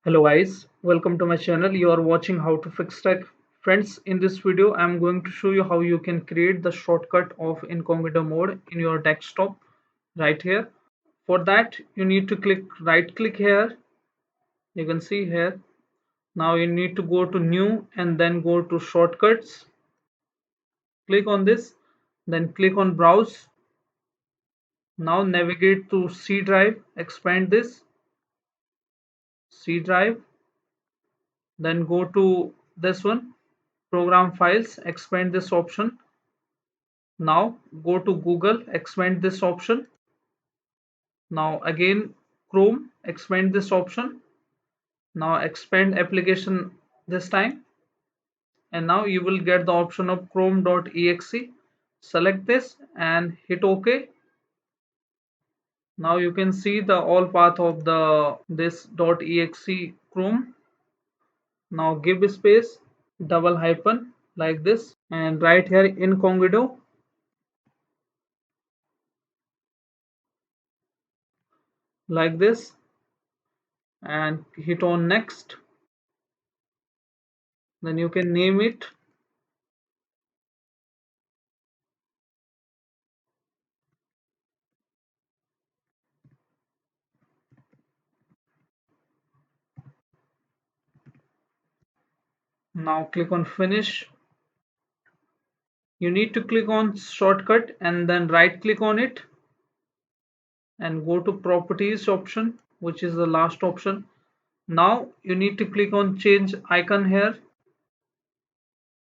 Hello guys, welcome to my channel. You are watching how to fix tech. Friends, in this video I'm going to show you how you can create the shortcut of incognito mode in your desktop right here. For that you need to right click here. You can see here. Now you need to go to new and then go to shortcuts. Click on this, then click on browse. Now navigate to C drive, expand this C drive, then go to this one, program files, expand this option. Now go to Google, expand this option. Now again Chrome, expand this option. Now expand application this time. And now you will get the option of chrome.exe. Select this and hit OK. Now you can see the all path of the this .exe Chrome. Now give space, double hyphen like this, and right here incognito like this, and hit on next. Then you can name it. Now click on finish. You need to click on shortcut and then right click on it and go to properties option, which is the last option. Now you need to click on change icon here.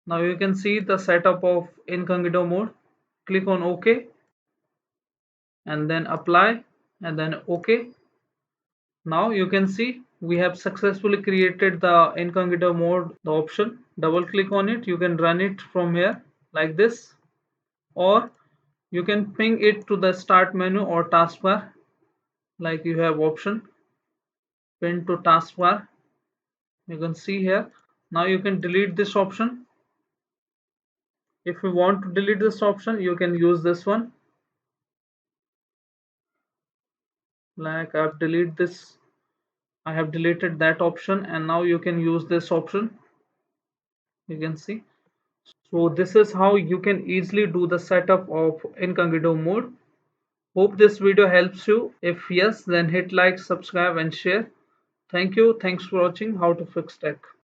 Now you can see the setup of incognito mode. Click on OK and then apply and then OK. Now you can see we have successfully created the incognito mode, the option. Double click on it. You can run it from here like this, or you can ping it to the start menu or taskbar, like you have option pin to taskbar. You can see here. Now you can delete this option. If you want to delete this option, you can use this one, like I have deleted that option, and now you can use this option. You can see. So this is how you can easily do the setup of incognito mode. Hope this video helps you. If yes, then hit like, subscribe and share. Thank you. Thanks for watching how to fix tech.